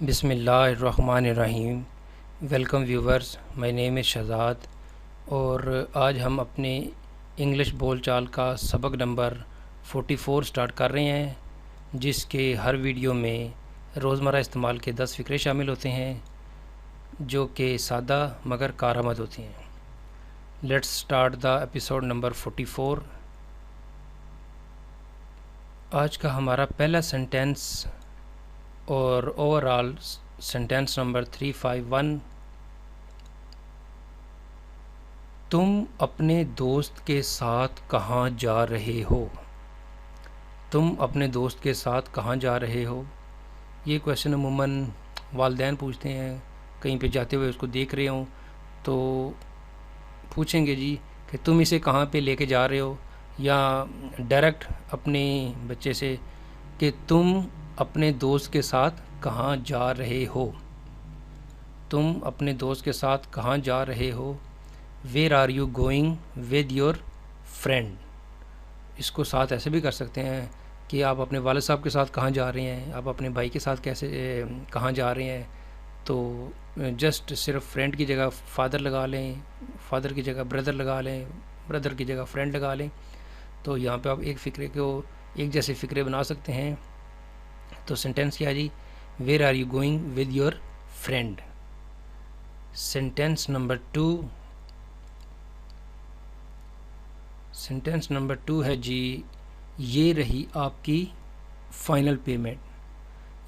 बिस्मिल्लाहिर्रहमानिर्रहीम। Welcome viewers, my name is Shahzad और आज हम अपने इंग्लिश बोलचाल का सबक नंबर 44 स्टार्ट कर रहे हैं, जिसके हर वीडियो में रोज़मर्रा इस्तेमाल के 10 फ़िक्रे शामिल होते हैं जो कि सादा मगर कारआमद होती हैं। Let's start the episode number 44। आज का हमारा पहला सेंटेंस और ओवरऑल सेंटेंस नंबर 351। तुम अपने दोस्त के साथ कहाँ जा रहे हो? तुम अपने दोस्त के साथ कहाँ जा रहे हो? ये क्वेश्चन अमूमन वालिदैन पूछते हैं। कहीं पे जाते हुए उसको देख रहे हों तो पूछेंगे जी कि तुम इसे कहाँ पे लेके जा रहे हो, या डायरेक्ट अपने बच्चे से कि तुम अपने दोस्त के साथ कहाँ जा रहे हो। तुम अपने दोस्त के साथ कहाँ जा रहे हो? Where are you going with your friend. इसको साथ ऐसे भी कर सकते हैं कि आप अपने वालिद साहब के साथ कहाँ जा रहे हैं, आप अपने भाई के साथ कैसे कहाँ जा रहे हैं। तो जस्ट सिर्फ फ्रेंड की जगह फादर लगा लें, फादर की जगह ब्रदर लगा लें, ब्रदर की जगह फ्रेंड लगा लें। तो यहाँ पे आप एक फ़िक्रे को एक जैसे फ़िक्रे बना सकते हैं। तो सेंटेंस क्या है जी? Where are you going with your friend. Sentence number 2। Sentence number 2 है जी, ये रही आपकी फ़ाइनल पेमेंट।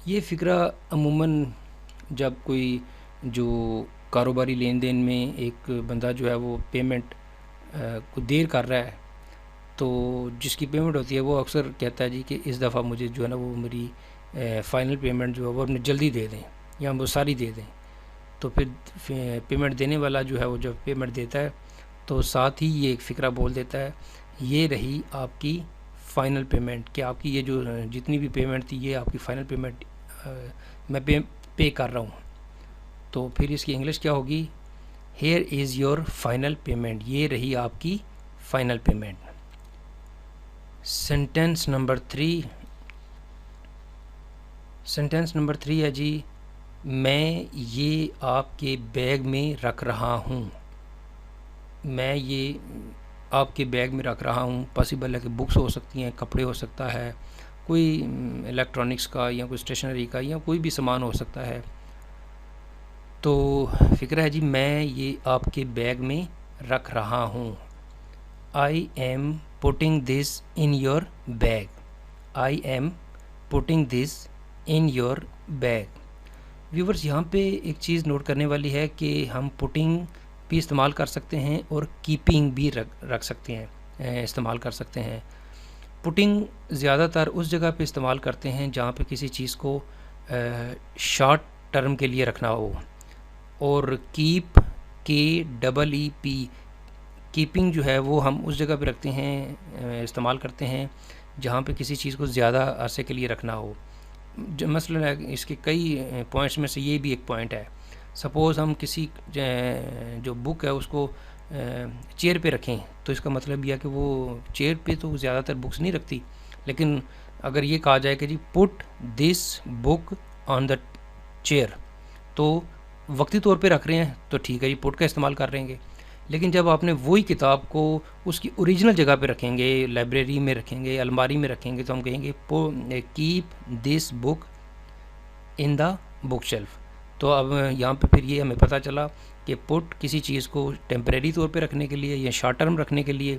ये फ़िक्रा अमूमन जब कोई जो कारोबारी लेन देन में एक बंदा जो है वो पेमेंट को देर कर रहा है, तो जिसकी पेमेंट होती है वो अक्सर कहता है जी कि इस दफ़ा मुझे जो है ना वो मेरी फ़ाइनल पेमेंट जो है वो अपने जल्दी दे दें या वो सारी दे दें। तो फिर पेमेंट देने वाला जो है वो जब पेमेंट देता है तो साथ ही ये एक फ़िक्रा बोल देता है, ये रही आपकी फ़ाइनल पेमेंट, कि आपकी ये जो जितनी भी पेमेंट थी ये आपकी फ़ाइनल पेमेंट मैं पे कर रहा हूँ। तो फिर इसकी इंग्लिश क्या होगी? Here is your final payment. ये रही आपकी final payment. Sentence number 3। Sentence number 3 है जी, मैं ये आपके बैग में रख रहा हूँ। मैं ये आपके बैग में रख रहा हूँ। पॉसिबल है कि बुक्स हो सकती हैं, कपड़े हो सकता है, कोई इलेक्ट्रॉनिक्स का या कोई स्टेशनरी का या कोई भी सामान हो सकता है। तो फ़िक्र है जी, मैं ये आपके बैग में रख रहा हूँ। I am putting this in your bag. I am putting this in your bag. Viewers, यहाँ पे एक चीज़ नोट करने वाली है कि हम पुटिंग भी इस्तेमाल कर सकते हैं और कीपिंग भी रख सकते हैं, इस्तेमाल कर सकते हैं। पुटिंग ज़्यादातर उस जगह पे इस्तेमाल करते हैं जहाँ पे किसी चीज़ को शॉर्ट टर्म के लिए रखना हो, और कीप KEEP कीपिंग जो है वो हम उस जगह पे रखते हैं, इस्तेमाल करते हैं जहाँ पे किसी चीज़ को ज़्यादा अरसे के लिए रखना हो। मसलन इसके कई पॉइंट्स में से ये भी एक पॉइंट है। सपोज़ हम किसी जो बुक है उसको चेयर पे रखें, तो इसका मतलब यह कि वो चेयर पे तो ज़्यादातर बुक्स नहीं रखती, लेकिन अगर ये कहा जाए कि जी put this book on the chair, तो वक्ती तौर पे रख रहे हैं तो ठीक है, ये पुट का इस्तेमाल कर रहेंगे। लेकिन जब आपने वही किताब को उसकी ओरिजिनल जगह पे रखेंगे, लाइब्रेरी में रखेंगे, अलमारी में रखेंगे, तो हम कहेंगे keep this book in the book shelf. तो अब यहाँ पे फिर ये हमें पता चला कि पुट किसी चीज़ को टेम्परेरी तौर पे रखने के लिए या शॉर्ट टर्म रखने के लिए,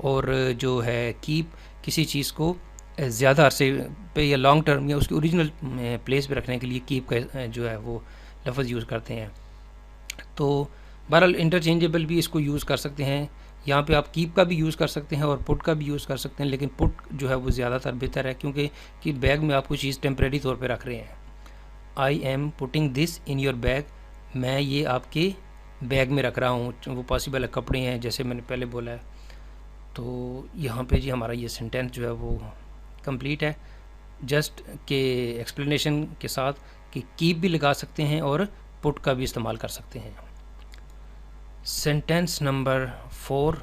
और जो है कीप किसी चीज़ को ज़्यादा अरसे पे या लॉन्ग टर्म या उसकी ओरिजिनल प्लेस पे रखने के लिए कीप का जो है वो लफ्ज़ यूज़ करते हैं। तो बहरहाल इंटरचेंजेबल भी इसको यूज़ कर सकते हैं। यहाँ पे आप कीप का भी यूज़ कर सकते हैं और पुट का भी यूज़ कर सकते हैं, लेकिन पुट जो है वो ज़्यादातर बेहतर है, क्योंकि कि बैग में आप कोई चीज़ टेम्परेरी तौर पे रख रहे हैं। I am putting this in your bag. मैं ये आपके बैग में रख रहा हूँ। वो पॉसिबल है कपड़े हैं, जैसे मैंने पहले बोला है। तो यहाँ पे जी हमारा ये सेंटेंस जो है वो कंप्लीट है, जस्ट के एक्सप्लेनेशन के साथ कि कीप भी लगा सकते हैं और पुट का भी इस्तेमाल कर सकते हैं। Sentence number 4।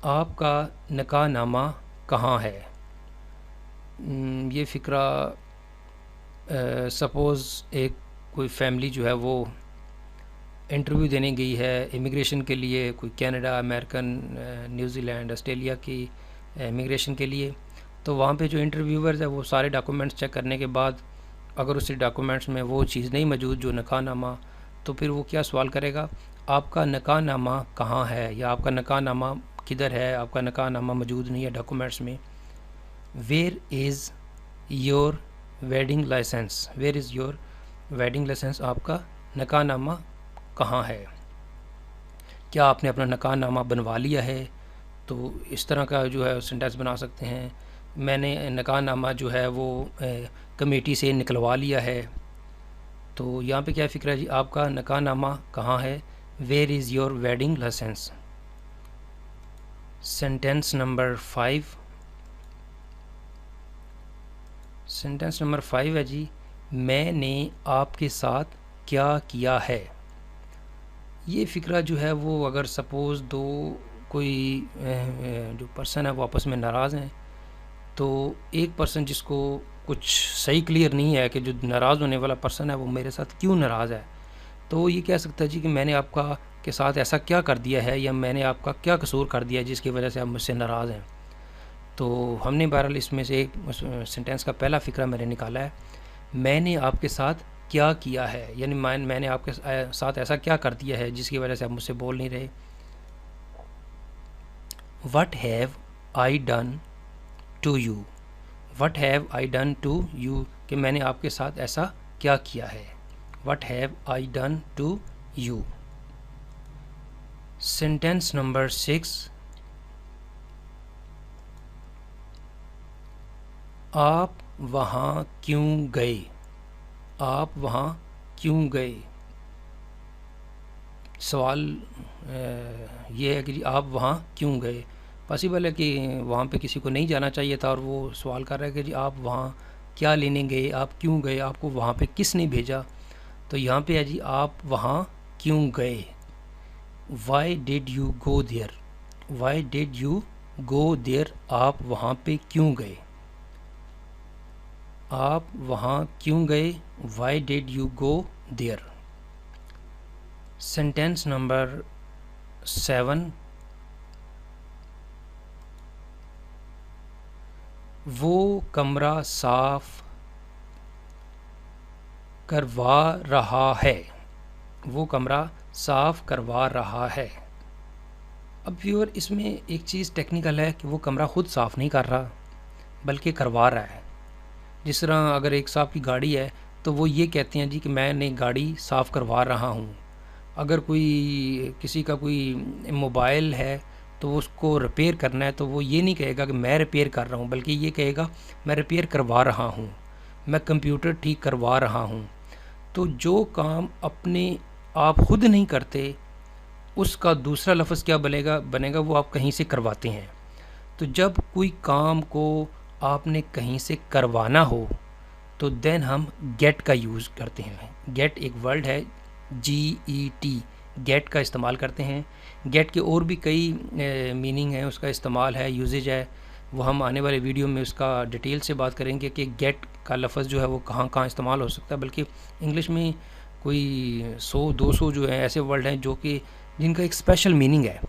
आपका निकाहनामा कहाँ है? ये फ़िक्रा सपोज़ एक कोई फैमिली जो है वो इंटरव्यू देने गई है इमिग्रेशन के लिए, कोई कनाडा, अमेरिकन, न्यूजीलैंड, ऑस्ट्रेलिया की इमिग्रेशन के लिए। तो वहाँ पे जो इंटरव्यूअर्स है वो सारे डॉक्यूमेंट्स चेक करने के बाद अगर उस डॉक्यूमेंट्स में वो चीज़ नहीं मौजूद जो निकाहनामा, तो फिर वो क्या सवाल करेगा, आपका निकाहनामा कहाँ है, या आपका निकाहनामा किधर है, आपका निकाहनामा मौजूद नहीं है डॉक्यूमेंट्स में। Where is your wedding license, where is your wedding license, आपका निकाहनामा कहाँ है, क्या आपने अपना निकाहनामा बनवा लिया है। तो इस तरह का जो है सेंटेंस बना सकते हैं। मैंने निकाहनामा जो है वो कमेटी से निकलवा लिया है। तो यहाँ पे क्या फ़िक्र है जी, आपका निकाहनामा कहाँ है, where is your wedding license. Sentence number 5, sentence number 5 है जी, मैंने आपके साथ क्या किया है। ये फ़िक्रा जो है वो अगर सपोज़ दो कोई जो पर्सन है वो आपस में नाराज़ हैं, तो एक पर्सन जिसको कुछ सही क्लियर नहीं है कि जो नाराज़ होने वाला पर्सन है वो मेरे साथ क्यों नाराज़ है, तो वो ये कह सकता है जी कि मैंने आपका के साथ ऐसा क्या कर दिया है, या मैंने आपका क्या कसूर कर दिया है जिसकी वजह से आप मुझसे नाराज़ हैं। तो हमने बहरहाल इसमें से एक सेंटेंस का पहला फ़िक्रा मैंने निकाला है, मैंने आपके साथ क्या किया है, यानी मैंने आपके साथ ऐसा क्या कर दिया है जिसकी वजह से आप मुझसे बोल नहीं रहे। What have I done to you, what have I done to you, कि मैंने आपके साथ ऐसा क्या किया है। What have I done to you. Sentence number 6, आप वहाँ क्यों गए, आप वहाँ क्यों गए। सवाल ये है कि आप वहाँ क्यों गए। पॉसिबल है कि वहाँ पे किसी को नहीं जाना चाहिए था और वो सवाल कर रहा है कि जी आप वहाँ क्या लेने गए, आप क्यों गए, आपको वहाँ पे किसने भेजा। तो यहाँ पे है जी आप वहाँ क्यों गए। Why did you go there, why did you go there, आप वहाँ पे क्यों गए, आप वहाँ क्यों गए, why did you go there. Sentence number 7, वो कमरा साफ करवा रहा है, वो कमरा साफ करवा रहा है। अब व्यूअर इसमें एक चीज़ टेक्निकल है कि वो कमरा ख़ुद साफ़ नहीं कर रहा बल्कि करवा रहा है। जिस तरह अगर एक साहब की गाड़ी है तो वो ये कहते हैं जी कि मैंने गाड़ी साफ़ करवा रहा हूँ। अगर कोई किसी का कोई मोबाइल है तो उसको रिपेयर करना है तो वो ये नहीं कहेगा कि मैं रिपेयर कर रहा हूँ, बल्कि ये कहेगा मैं रिपेयर करवा रहा हूँ, मैं कंप्यूटर ठीक करवा रहा हूँ। तो जो काम अपने आप खुद नहीं करते उसका दूसरा लफ्ज़ क्या बनेगा, वो आप कहीं से करवाते हैं। तो जब कोई काम को आपने कहीं से करवाना हो तो देन हम गेट का यूज़ करते हैं। गेट एक वर्ड है, GET, गेट का इस्तेमाल करते हैं। गेट के और भी कई मीनिंग है, उसका इस्तेमाल है, यूजेज है, वो हम आने वाले वीडियो में उसका डिटेल से बात करेंगे कि गेट का लफ्ज़ जो है वो कहाँ कहाँ इस्तेमाल हो सकता है। बल्कि इंग्लिश में कोई 100-200 जो है ऐसे वर्ड हैं जो कि जिनका एक स्पेशल मीनिंग है,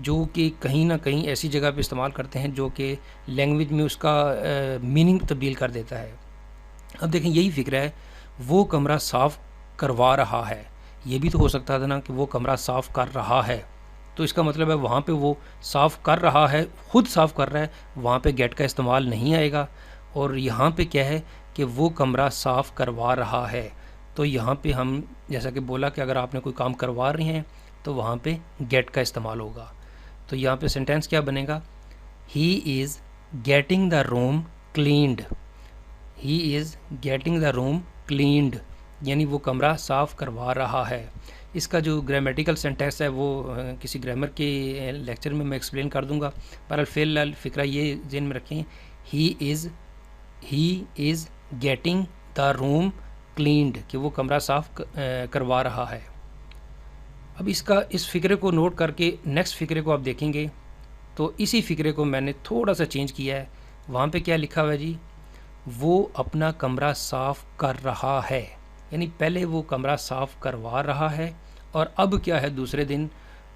जो कि कहीं ना कहीं ऐसी जगह पे इस्तेमाल करते हैं जो कि लैंग्वेज में उसका मीनिंग तब्दील कर देता है। अब देखें यही फ़िक्र है, वो कमरा साफ़ करवा रहा है, ये भी तो हो सकता था ना कि वो कमरा साफ़ कर रहा है। तो इसका मतलब है वहाँ पे वो साफ़ कर रहा है, ख़ुद साफ़ कर रहा है, वहाँ पे गेट का इस्तेमाल नहीं आएगा। और यहाँ पे क्या है कि वो कमरा साफ़ करवा रहा है, तो यहाँ पे हम जैसा कि बोला कि अगर आपने कोई काम करवा रहे हैं तो वहाँ पे गेट का इस्तेमाल होगा। तो यहाँ पे सेंटेंस क्या बनेगा, he is getting the room cleaned, he is getting the room cleaned, यानी वो कमरा साफ़ करवा रहा है। इसका जो ग्रामेटिकल सेंटेंस है वो किसी ग्रामर के लेक्चर में मैं एक्सप्लेन कर दूंगा। पर फ़िलहाल फ़िक्रा ये ज़हन में रखें, he is getting the room cleaned, कि वो कमरा साफ़ करवा रहा है। अब इस फ़िक्रे को नोट करके नेक्स्ट फ़िक्रे को आप देखेंगे तो इसी फ़िक्रे को मैंने थोड़ा सा चेंज किया है। वहाँ पे क्या लिखा हुआ है जी, वो अपना कमरा साफ़ कर रहा है, यानी पहले वो कमरा साफ़ करवा रहा है और अब क्या है, दूसरे दिन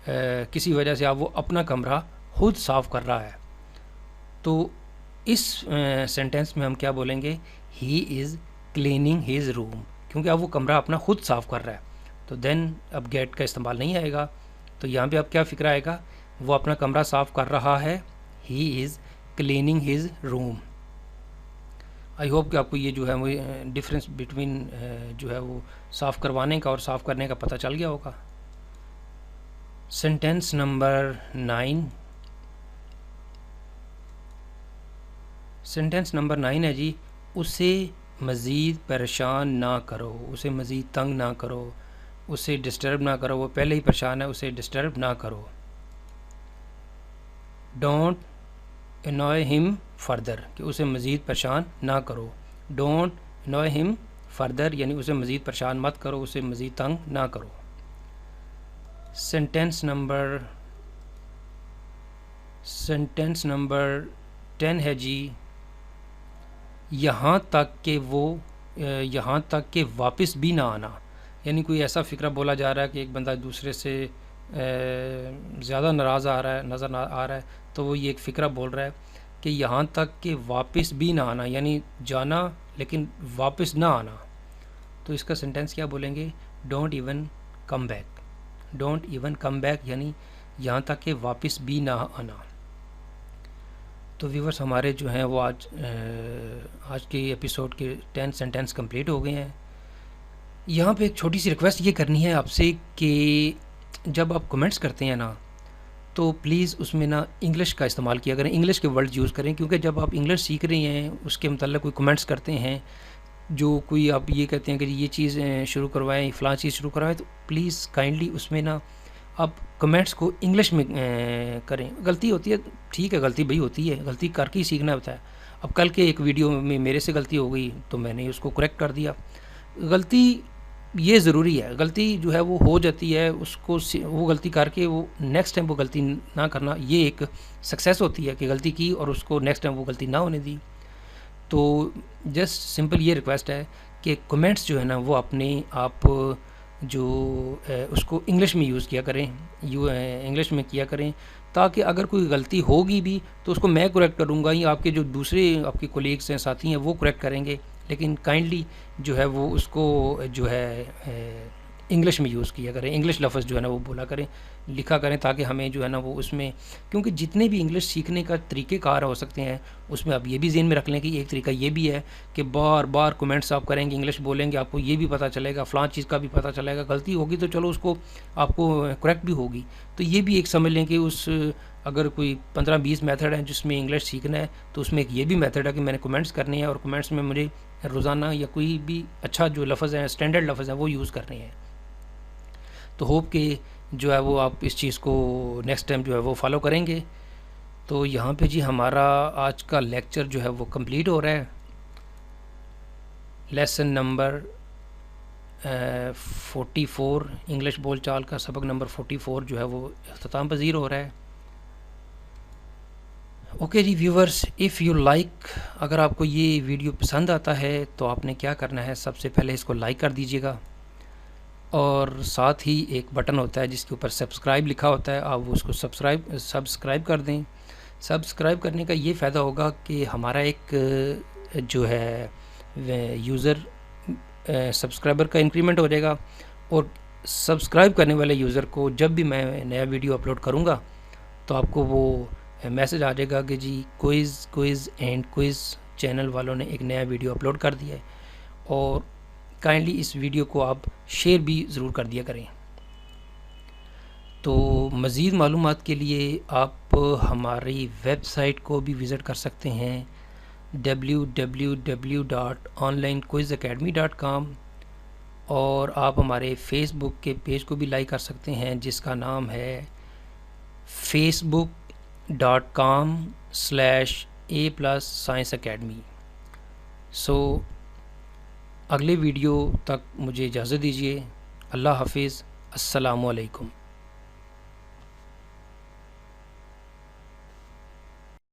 किसी वजह से अब वो अपना कमरा खुद साफ़ कर रहा है। तो इस सेंटेंस में हम क्या बोलेंगे, he is cleaning his room, क्योंकि अब वो कमरा अपना खुद साफ़ कर रहा है। तो देन अब गेट का इस्तेमाल नहीं आएगा। तो यहाँ पे अब क्या फ़िक्र आएगा, वो अपना कमरा साफ़ कर रहा है, he is cleaning his room. I hope कि आपको ये जो है वो डिफरेंस बिटवीन जो है वो साफ़ करवाने का और साफ़ करने का पता चल गया होगा। Sentence number 9। सेंटेंस नंबर 9 है जी, उसे मज़ीद परेशान ना करो, उसे मज़ीद तंग ना करो, उसे डिस्टर्ब ना करो, वो पहले ही परेशान है, उसे डिस्टर्ब ना करो। डोंट annoy him further, कि उसे मज़ीद परेशान ना करो। डोंट annoy him further यानी उसे मज़ीद परेशान मत करो, उसे मज़ीद तंग ना करो। सेंटेंस नंबर 10 है जी, यहाँ तक कि वापस भी ना आना, यानी कोई ऐसा फ़िक्रा बोला जा रहा है कि एक बंदा दूसरे से ज़्यादा नाराज़ आ रहा है, नज़र आ रहा है, तो वो ये एक फ़िक्रा बोल रहा है कि यहाँ तक कि वापस भी ना आना, यानी जाना लेकिन वापस ना आना। तो इसका सेंटेंस क्या बोलेंगे, don't even come back. Don't even come back यानी यहाँ तक कि वापस भी ना आना। तो व्यूवर्स, हमारे जो हैं वो आज के एपिसोड के 10 सेंटेंस कंप्लीट हो गए हैं। यहाँ पे एक छोटी सी रिक्वेस्ट ये करनी है आपसे कि जब आप कमेंट्स करते हैं ना, तो प्लीज़ उसमें ना इंग्लिश का इस्तेमाल किया करें, इंग्लिश के वर्ड यूज़ करें, क्योंकि जब आप इंग्लिश सीख रहे हैं उसके मतलब कोई कमेंट्स करते हैं, जो कोई आप ये कहते हैं कि ये चीज़ शुरू करवाएं, फ़लाँ चीज़ शुरू करवाएं, तो प्लीज़ काइंडली उसमें ना आप कमेंट्स को इंग्लिश में करें। गलती होती है, ठीक है, गलती भाई होती है, गलती करके ही सीखना होता है। अब कल के एक वीडियो में मेरे से गलती हो गई तो मैंने उसको करेक्ट कर दिया। गलती ये ज़रूरी है, गलती जो है वो हो जाती है, उसको वो गलती करके वो नेक्स्ट टाइम वो गलती ना करना, ये एक सक्सेस होती है कि गलती की और उसको नेक्स्ट टाइम वो गलती ना होने दी। तो जस्ट सिंपल ये रिक्वेस्ट है कि कमेंट्स जो है ना वो अपने आप जो उसको इंग्लिश में यूज़ किया करें, इंग्लिश में किया करें, ताकि अगर कोई गलती होगी भी तो उसको मैं करेक्ट करूँगा या आपके जो दूसरे आपके कोलीग्स हैं, साथी हैं, वो करेक्ट करेंगे, लेकिन काइंडली जो है वो उसको जो है इंग्लिश में यूज़ किया करें, इंग्लिश लफ्ज़ जो है ना वो बोला करें, लिखा करें, ताकि हमें जो है ना वो उसमें, क्योंकि जितने भी इंग्लिश सीखने का तरीक़ेकार हो सकते हैं उसमें आप ये भी ज़हन में रख लें कि एक तरीका ये भी है कि बार बार कमेंट्स आप करेंगे, इंग्लिश बोलेंगे, आपको ये भी पता चलेगा, फ़लाँ चीज़ का भी पता चलेगा, गलती होगी तो चलो उसको आपको करेक्ट भी होगी। तो ये भी एक समझ लें कि उस अगर कोई 15-20 मेथड हैं जिसमें इंग्लिश सीखना है, तो उसमें एक ये भी मेथड है कि मैंने कमेंट्स करने हैं और कमेंट्स में मुझे रोज़ाना या कोई भी अच्छा जो लफ्ज़ है, स्टैंडर्ड लफ्ज़ है, वो यूज़ करने हैं। तो होप कि जो है वो आप इस चीज़ को नेक्स्ट टाइम जो है वो फॉलो करेंगे। तो यहाँ पे जी हमारा आज का लेक्चर जो है वो कंप्लीट हो रहा है। लेसन नंबर 44 इंग्लिश बोलचाल का सबक नंबर 44 जो है वो इख्तिताम पज़ीर हो रहा है। ओके जी व्यूवर्स, इफ़ यू लाइक, अगर आपको ये वीडियो पसंद आता है तो आपने क्या करना है, सबसे पहले इसको लाइक कर दीजिएगा और साथ ही एक बटन होता है जिसके ऊपर सब्सक्राइब लिखा होता है, आप उसको सब्सक्राइब कर दें। सब्सक्राइब करने का ये फ़ायदा होगा कि हमारा एक जो है यूज़र सब्सक्राइबर का इंक्रीमेंट हो जाएगा और सब्सक्राइब करने वाले यूज़र को जब भी मैं नया वीडियो अपलोड करूँगा तो आपको वो मैसेज आ जाएगा कि जी क्विज़ एंड क्विज़ चैनल वालों ने एक नया वीडियो अपलोड कर दिया है। और काइंडली इस वीडियो को आप शेयर भी ज़रूर कर दिया करें। तो मज़ीद मालूमात के लिए आप हमारी वेबसाइट को भी विज़िट कर सकते हैं www.onlinequizacademy.com, और आप हमारे फेसबुक के पेज को भी लाइक कर सकते हैं जिसका नाम है facebook.com/A+ Academy। सो अगले वीडियो तक मुझे इजाज़त दीजिए। अल्लाह हाफिज़। अस्सलामु अलैकुम।